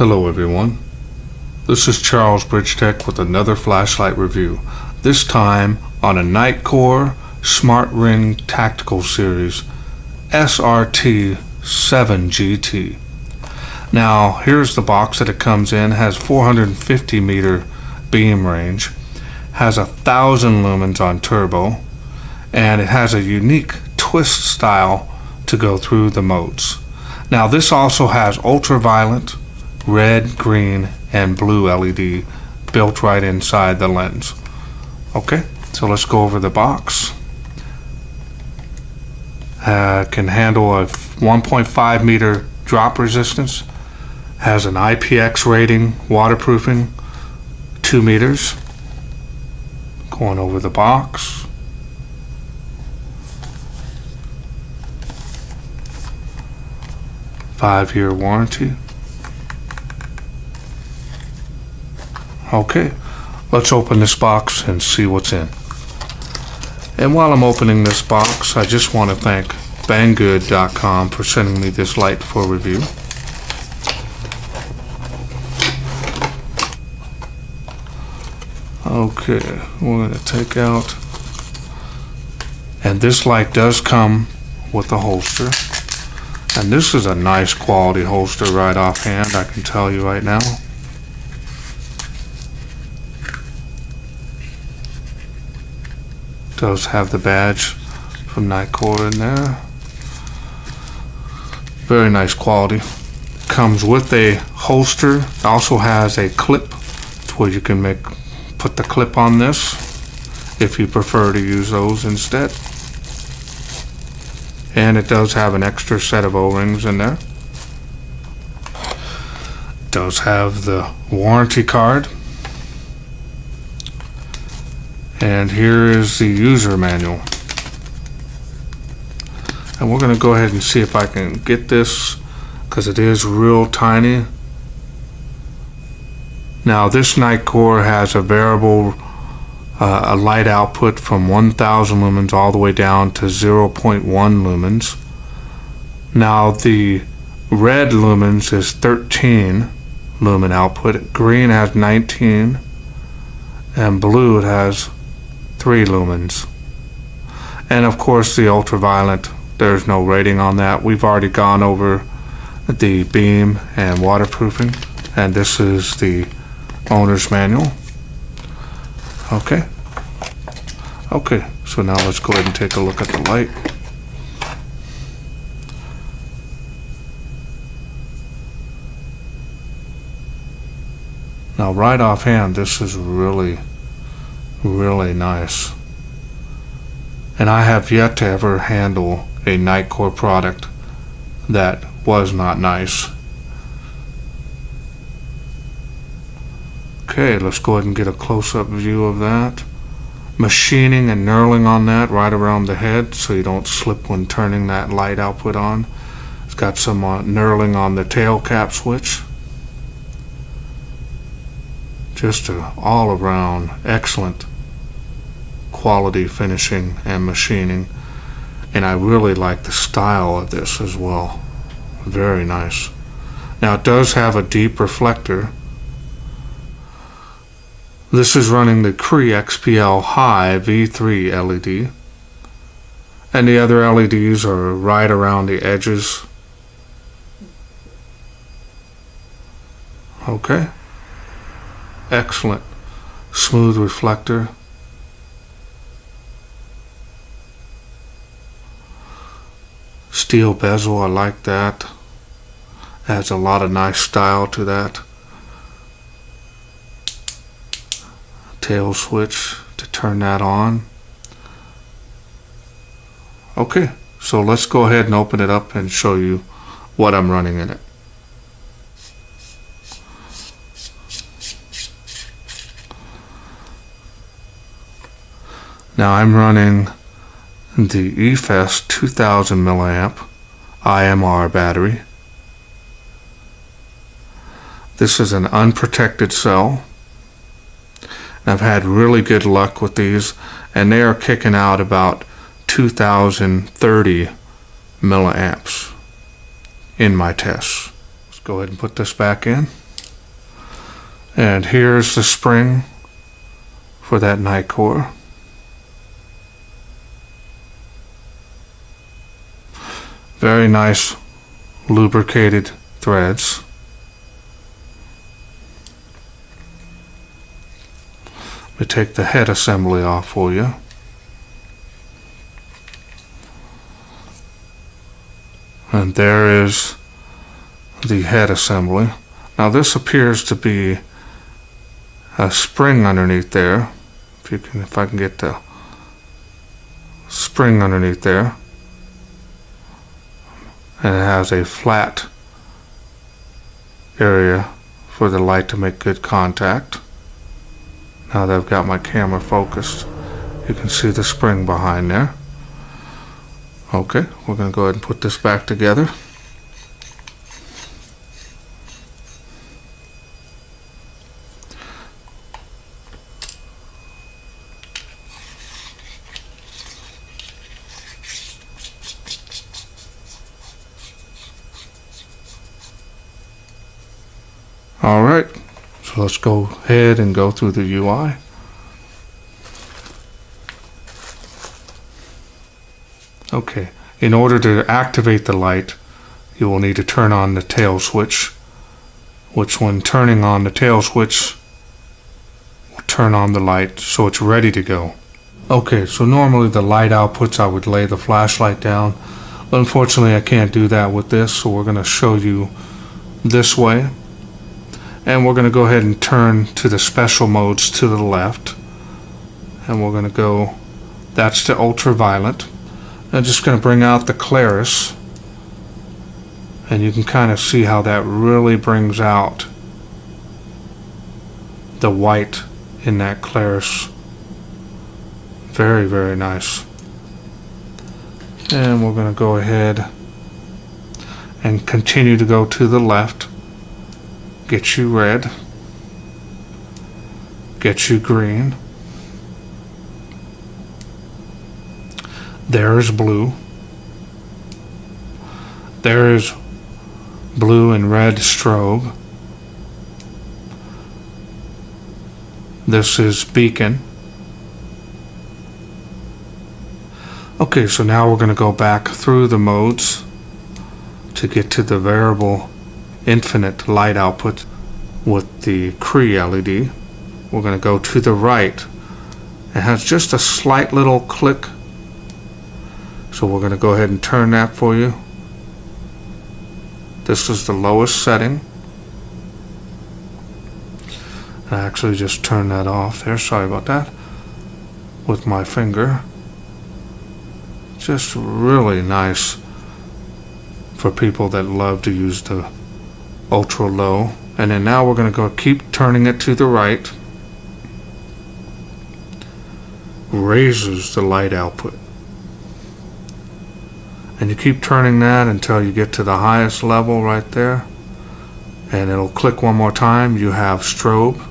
Hello everyone, this is Charles BridgTec with another flashlight review, this time on a Nitecore Smart Ring Tactical Series SRT7GT. Now here's the box that it comes in. Has 450 meter beam range, has 1,000 lumens on turbo, and it has a unique twist style to go through the modes. Now this also has ultraviolet, red, green, and blue LED built right inside the lens. Okay, so let's go over the box. Can handle a 1.5 meter drop resistance, has an IPX rating, waterproofing, 2 meters. Going over the box. Five-year warranty. Okay, let's open this box and see what's in. And while I'm opening this box, I just want to thank Banggood.com for sending me this light for review. Okay, we're going to take out, and this light does come with a holster, and this is a nice quality holster right offhand, I can tell you right now. Does have the badge from Nitecore in there. Very nice quality. Comes with a holster. Also has a clip to where you can put the clip on this if you prefer to use those instead. And it does have an extra set of O-rings in there. Does have the warranty card. And here is the user manual. And we're going to go ahead and see if I can get this, because it is real tiny. Now this Nitecore has a variable a light output from 1,000 lumens all the way down to 0.1 lumens. Now the red lumens is 13 lumen output, green has 19, and blue it has 3 lumens. And of course the ultraviolet, there's no rating on that. We've already gone over the beam and waterproofing, and this is the owner's manual. Okay, so now let's go ahead and take a look at the light. Now right offhand, this is really nice, and I have yet to ever handle a Nitecore product that was not nice. Okay, let's go ahead and get a close-up view of that. Machining and knurling on that right around the head so you don't slip when turning that light output on. It's got some knurling on the tail cap switch. Just a all-around excellent quality finishing and machining, and I really like the style of this as well. Very nice. Now it does have a deep reflector. This is running the Cree XPL High V3 LED, and the other LEDs are right around the edges. Okay, excellent smooth reflector. Steel bezel, I like that. Adds a lot of nice style to that. Tail switch to turn that on. Okay, so let's go ahead and open it up and show you what I'm running in it. Now I'm running the EFES 2000 milliamp IMR battery. This is an unprotected cell. I've had really good luck with these, and they are kicking out about 2030 milliamps in my tests. Let's go ahead and put this back in. And here's the spring for that Nitecore. Very nice lubricated threads. Let me take the head assembly off for you. And there is the head assembly. Now this appears to be a spring underneath there. If I can get the spring underneath there. And it has a flat area for the light to make good contact. Now that I've got my camera focused, you can see the spring behind there. Okay, we're going to go ahead and put this back together. Alright, so let's go ahead and go through the UI. Okay, in order to activate the light, you will need to turn on the tail switch, which when turning on the tail switch, will turn on the light so it's ready to go. Okay, so normally the light outputs, I would lay the flashlight down. But unfortunately, I can't do that with this, so we're going to show you this way. And we're going to go ahead and turn to the special modes to the left. And we're going to go, that's the ultraviolet. I'm just going to bring out the Claris. And you can kind of see how that really brings out the white in that Claris. Very, very nice. And we're going to go ahead and continue to go to the left. Get you red, get you green, there is blue, there is blue and red strobe, this is beacon. Okay, so now we're going to go back through the modes to get to the variable infinite light output with the Cree LED. We're going to go to the right. It has just a slight little click, so we're going to go ahead and turn that for you. This is the lowest setting. I actually just turned that off there, sorry about that, with my finger. Just really nice for people that love to use the ultra low. And then now we're going to go keep turning it to the right. Raises the light output. And you keep turning that until you get to the highest level right there. And it'll click one more time. You have strobe.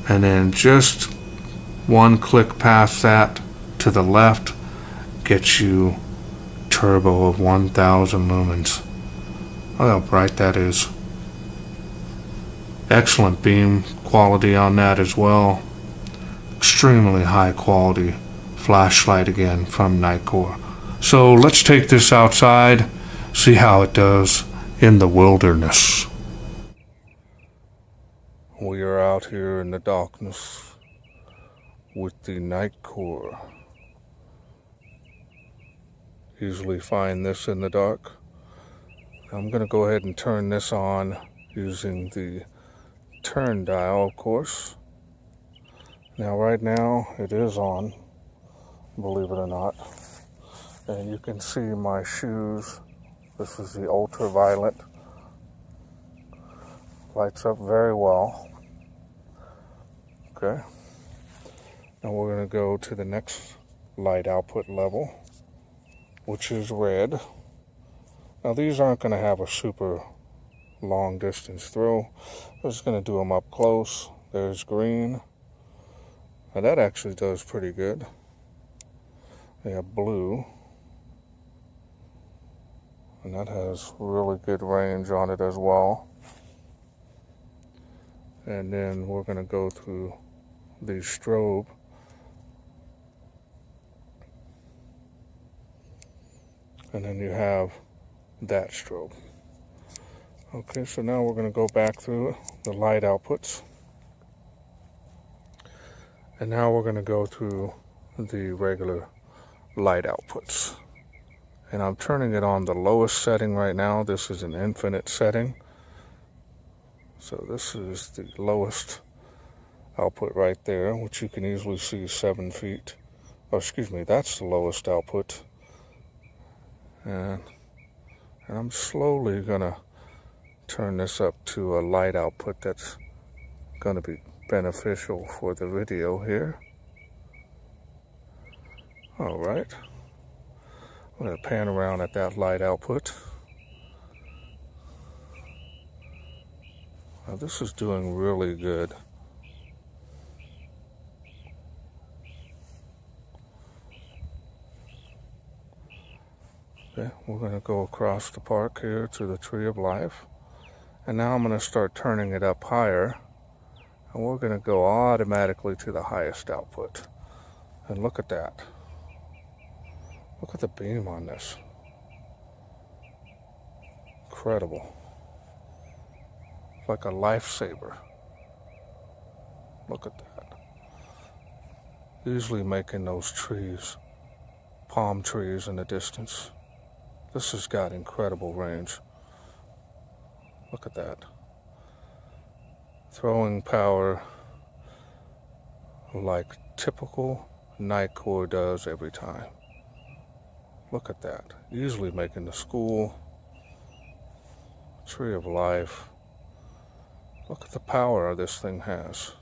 And then just one click past that to the left gets you turbo of 1000 lumens. Look how bright that is. Excellent beam quality on that as well. Extremely high quality flashlight again from Nitecore. So let's take this outside, see how it does in the wilderness. We are out here in the darkness with the Nitecore. Usually find this in the dark. I'm going to go ahead and turn this on using the turn dial, of course. Now right now it is on, believe it or not. And you can see my shoes. This is the ultraviolet. Lights up very well. Okay. Now we're going to go to the next light output level, which is red. Now these aren't going to have a super long distance throw. I'm just going to do them up close. There's green. Now that actually does pretty good. They have blue. And that has really good range on it as well. And then we're going to go through the strobe. And then you have that strobe. Okay, so now we're going to go back through the light outputs. And now we're going to go through the regular light outputs. And I'm turning it on the lowest setting right now. This is an infinite setting. So this is the lowest output right there, which you can easily see 7 feet. Oh, excuse me, that's the lowest output. And I'm slowly gonna turn this up to a light output that's gonna be beneficial for the video here. All right, I'm gonna pan around at that light output. Now this is doing really good. Okay, we're going to go across the park here to the Tree of Life. And now I'm going to start turning it up higher. And we're going to go automatically to the highest output. And look at that. Look at the beam on this. Incredible. Like a lifesaver. Look at that. Easily making those trees, palm trees in the distance. This has got incredible range. Look at that. Throwing power like typical Nitecore does every time. Look at that. Easily making the school, Tree of Life. Look at the power this thing has.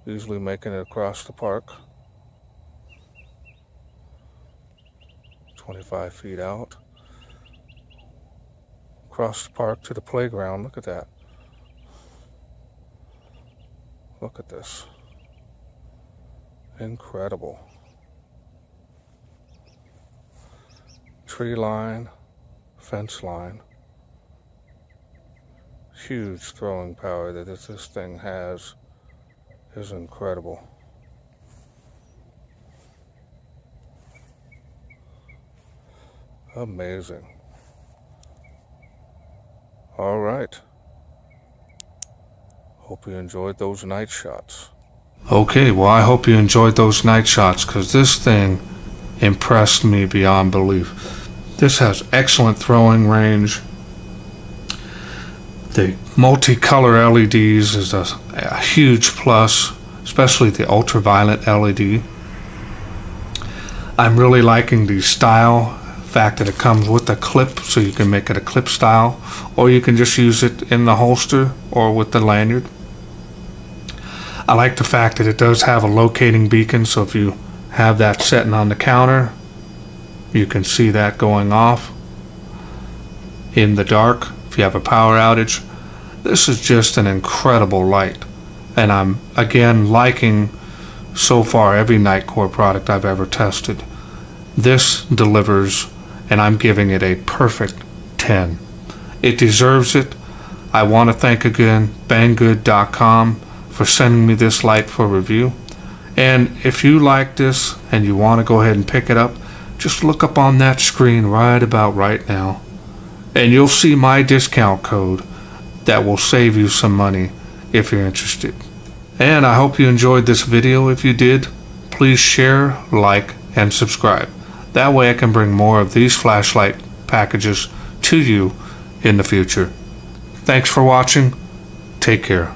Easily making it across the park. 25 feet out. Across the park to the playground. Look at that. Look at this. Incredible. Tree line, fence line. Huge throwing power that this thing has is incredible. Amazing. All right. Hope you enjoyed those night shots. Okay, well, I hope you enjoyed those night shots because this thing impressed me beyond belief. This has excellent throwing range. The multicolor LEDs is a huge plus, especially the ultraviolet LED. I'm really liking the style, fact that it comes with a clip, so you can make it a clip style, or you can just use it in the holster or with the lanyard. I like the fact that it does have a locating beacon, so if you have that setting on the counter, you can see that going off in the dark if you have a power outage. This is just an incredible light, and I'm again liking so far every Nitecore product I've ever tested. This delivers, and I'm giving it a perfect 10. It deserves it. I want to thank again Banggood.com for sending me this light for review. And if you like this and you want to go ahead and pick it up, just look up on that screen right about right now, and you'll see my discount code that will save you some money if you're interested. And I hope you enjoyed this video. If you did, please share, like, and subscribe. That way I can bring more of these flashlight packages to you in the future. Thanks for watching. Take care.